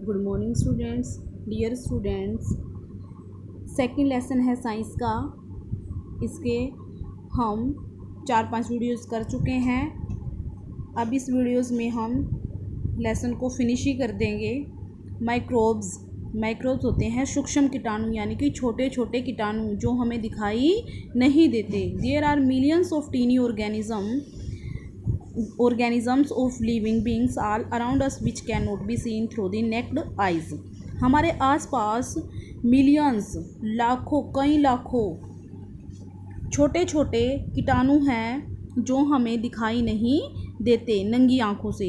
Good morning students, dear students. Second lesson है science का। इसके हम 4-5 वीडियोस कर चुके हैं। अब इस वीडियोस में हम लेसन को फिनिश ही कर देंगे। माइक्रोब्स होते हैं सूक्ष्म कीटाणु, यानी कि छोटे छोटे कीटाणु जो हमें दिखाई नहीं देते। There are millions of tiny organisms of living beings all around us which cannot be seen through the naked eyes। हमारे आसपास मिलियंस, लाखों, कई लाखों छोटे छोटे कीटाणु हैं जो हमें दिखाई नहीं देते नंगी आँखों से।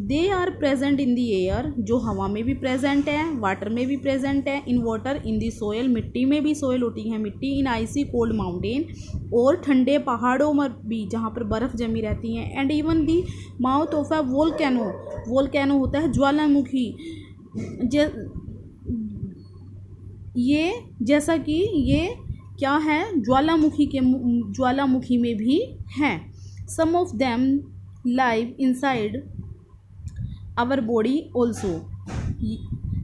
They are present in the air, जो हवा में भी प्रेजेंट है, वाटर में भी प्रेजेंट है, in water, in the soil, मिट्टी में भी, सोयल होती है मिट्टी, इन आइसी कोल्ड माउंटेन, और ठंडे पहाड़ों में भी जहाँ पर बर्फ़ जमी रहती है, and even the mouth of a volcano होता है ज्वालामुखी। ये जैसा कि ये क्या है, ज्वालामुखी में भी हैं। Some of them live inside our body also,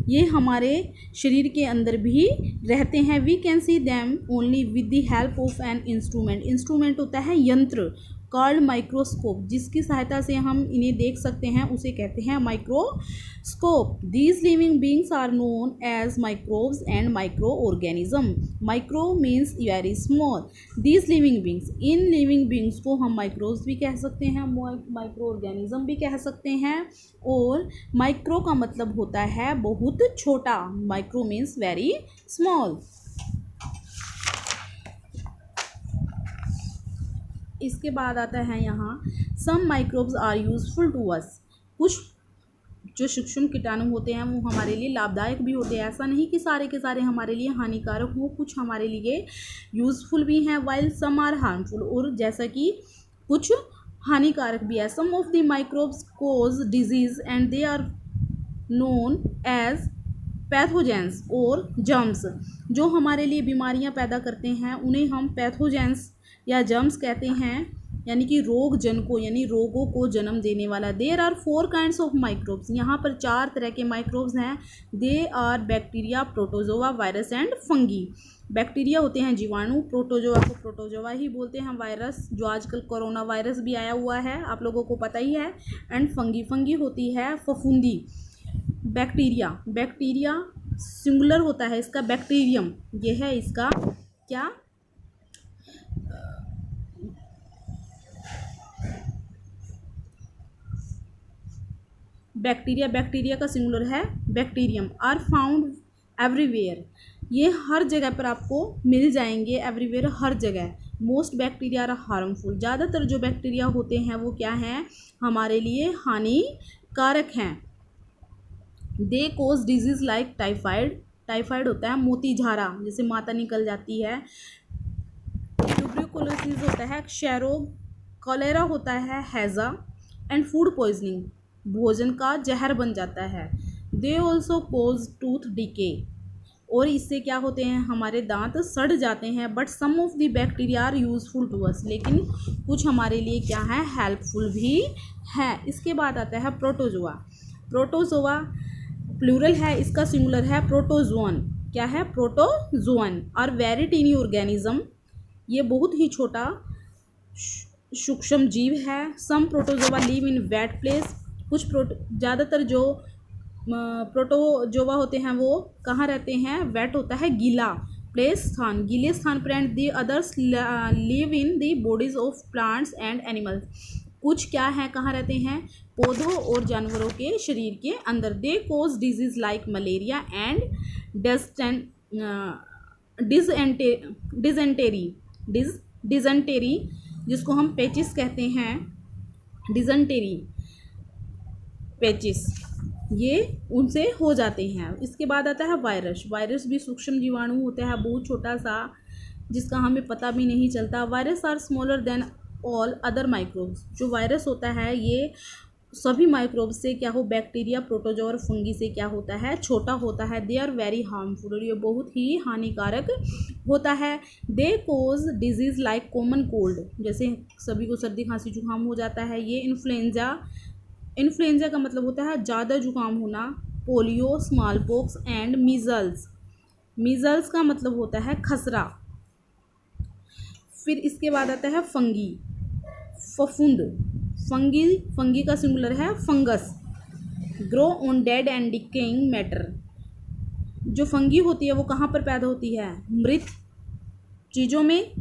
ये हमारे शरीर के अंदर भी रहते हैं। We can see them only with the help of an instrument होता है यंत्र, कॉल्ड माइक्रोस्कोप, जिसकी सहायता से हम इन्हें देख सकते हैं, उसे कहते हैं microscope. These living beings are known as microbes and micro organism. Micro means very small. These living beings, इन लिविंग बींग्स को हम माइक्रोब्स भी कह सकते हैं, माइक्रो ऑर्गेनिज्म भी कह सकते हैं। और माइक्रो का मतलब होता है बहुत छोटा, माइक्रो मीन्स वेरी स्मॉल। इसके बाद आता है यहाँ some microbes are useful to us. कुछ जो सूक्ष्म कीटाणु होते हैं वो हमारे लिए लाभदायक भी होते हैं। ऐसा नहीं कि सारे के सारे हमारे लिए हानिकारक हो, कुछ हमारे लिए यूजफुल भी हैं, वाइल सम आर हार्मफुल, और जैसा कि कुछ हानिकारक भी है। Some of the microbes cause disease and they are known as pathogens और जर्म्स। जो हमारे लिए बीमारियां पैदा करते हैं उन्हें हम पैथोजेंस या जर्म्स कहते हैं, यानी कि रोग जन को, यानी रोगों को जन्म देने वाला। There are 4 kinds of microbes, यहाँ पर 4 तरह के माइक्रोब्स हैं। They are bacteria, protozoa, virus and fungi. Bacteria होते हैं जीवाणु, प्रोटोजोआ को प्रोटोजोआ ही बोलते हैं, वायरस जो आजकल कोरोना वायरस भी आया हुआ है आप लोगों को पता ही है, एंड फंगी होती है फफूंदी। बैक्टीरिया सिंगुलर होता है इसका, बैक्टीरियम ये है इसका क्या, बैक्टीरिया का सिंगुलर है बैक्टीरियम। आर फाउंड एवरीवेयर, ये हर जगह पर आपको मिल जाएंगे, एवरीवेयर हर जगह। मोस्ट बैक्टीरिया आर हार्मफुल, ज़्यादातर जो बैक्टीरिया होते हैं वो क्या हैं, हमारे लिए हानिकारक हैं। दे कोज डिजीज़ लाइक टाइफाइड होता है मोतीझारा, जैसे माता निकल जाती है। ट्यूबरकुलोसिस होता है क्षय रोग, कॉलेरा होता है हैज़ा, एंड फूड पॉइजनिंग, भोजन का जहर बन जाता है। They also cause tooth decay, और इससे क्या होते हैं, हमारे दांत सड़ जाते हैं। But some of the bacteria are useful to us, लेकिन कुछ हमारे लिए क्या है, हेल्पफुल भी है। इसके बाद आता है प्रोटोजोआ प्लूरल है, इसका सिंगुलर है प्रोटोजोन। क्या है, प्रोटोजोन। और वेरी टीनी ऑर्गेनिज्म, ये बहुत ही छोटा सूक्ष्म जीव है। Some protozoa live in wet place, कुछ ज़्यादातर जो प्रोटोजोआ होते हैं वो कहाँ रहते हैं, वेट होता है गीला प्लेस, स्थान, गीले स्थान पर। And the others live in the bodies of plants and animals, कुछ क्या है, कहाँ रहते हैं, पौधों और जानवरों के शरीर के अंदर। दे कोज डिजीज लाइक मलेरिया एंड डिजेंटेरी, जिसको हम पेचिस कहते हैं, डिजेंटेरी पेचिस, ये उनसे हो जाते हैं। इसके बाद आता है वायरस भी सूक्ष्म जीवाणु होता है, बहुत छोटा सा, जिसका हमें पता भी नहीं चलता। Virus are smaller than all other microbes, जो वायरस होता है ये सभी माइक्रोब्स से क्या हो, बैक्टीरिया, प्रोटोजोआ और फंगी से क्या होता है, छोटा होता है। दे आर वेरी हार्मफुल, और ये बहुत ही हानिकारक होता है। दे कोज डिजीज़ लाइक कॉमन कोल्ड, जैसे सभी को सर्दी खांसी जुकाम हो जाता है। ये इन्फ्लुएंजा का मतलब होता है ज़्यादा जुकाम होना, polio, small pox and measles. Measles का मतलब होता है खसरा। फिर इसके बाद आता है फंगी, फफूंद। फंगी का सिंगुलर है fungus. Grow on dead and decaying matter. जो फंगी होती है वो कहाँ पर पैदा होती है? मृत चीज़ों में।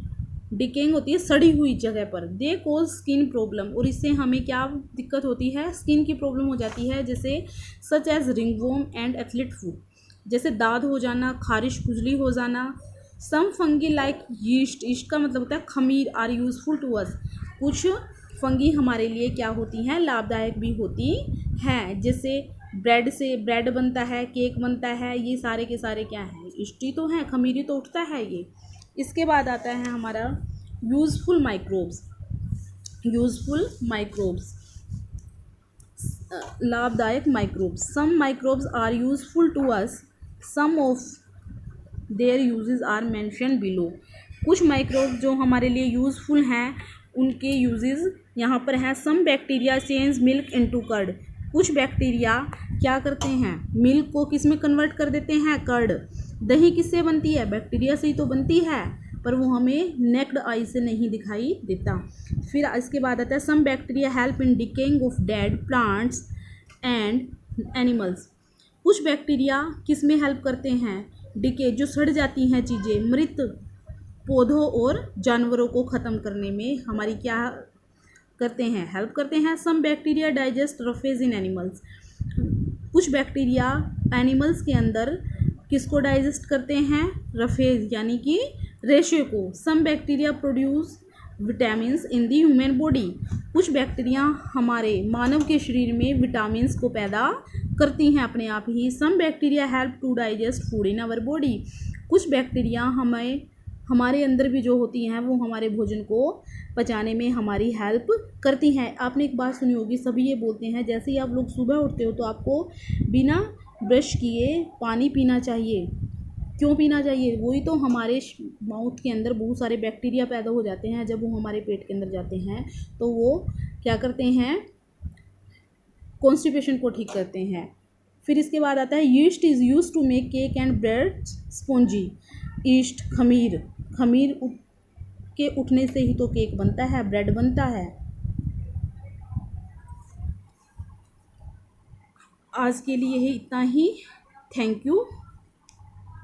डिकेइंग होती है सड़ी हुई जगह पर। दे कोज स्किन प्रॉब्लम, और इससे हमें क्या दिक्कत होती है? स्किन की प्रॉब्लम हो जाती है, जैसे such as ringworm and athlete foot, जैसे दाद हो जाना, खारिश, खुजली हो जाना। Some fungi like yeast, yeast का मतलब होता है खमीर, आर यूजफुल टू अस। कुछ फंगी हमारे लिए क्या होती हैं? लाभदायक भी होती हैं। जैसे ब्रेड से ब्रेड बनता है, केक बनता है, ये सारे के सारे क्या हैं? ईस्टी तो हैं, खमीरी तो उठता है ये। इसके बाद आता है हमारा यूजफुल माइक्रोब्स। यूजफुल माइक्रोब्स, लाभदायक microbes. Some microbes are useful to us, some of their uses are mention below. कुछ माइक्रोब जो हमारे लिए यूजफुल हैं उनके यूजेस यहाँ पर हैं। Some bacteria change milk into curd. कुछ बैक्टीरिया क्या करते हैं? मिल्क को किस में कन्वर्ट कर देते हैं? कर्ड। दही किससे बनती है? बैक्टीरिया से ही तो बनती है, पर वो हमें नेक्ड आई से नहीं दिखाई देता। फिर इसके बाद आता है some bacteria help in decaying of dead plants and animals. कुछ बैक्टीरिया किस में हेल्प करते हैं? डिके, जो सड़ जाती हैं चीज़ें, मृत पौधों और जानवरों को ख़त्म करने में हमारी क्या करते हैं? हेल्प करते हैं। सम बैक्टीरिया डाइजेस्ट रफेज इन एनिमल्स। कुछ बैक्टीरिया एनिमल्स के अंदर किसको डाइजेस्ट करते हैं? रफेज यानी कि रेशे को। Some bacteria produce vitamins in the human body. कुछ बैक्टीरिया हमारे मानव के शरीर में विटामिन्स को पैदा करती हैं अपने आप ही। Some bacteria help to digest food in our body. कुछ बैक्टीरिया हमारे अंदर भी जो होती हैं वो हमारे भोजन को पचाने में हमारी हेल्प करती हैं। आपने एक बात सुनी होगी, सभी ये बोलते हैं जैसे ही आप लोग सुबह उठते हो तो आपको बिना ब्रश किए पानी पीना चाहिए। क्यों पीना चाहिए? वही तो हमारे माउथ के अंदर बहुत सारे बैक्टीरिया पैदा हो जाते हैं। जब वो हमारे पेट के अंदर जाते हैं तो वो क्या करते हैं? कॉन्स्टिपेशन को ठीक करते हैं। फिर इसके बाद आता है yeast is use to make cake and bread spongy. Yeast, खमीर के उठने से ही तो केक बनता है, ब्रेड बनता है। आज के लिए इतना ही। Thank you.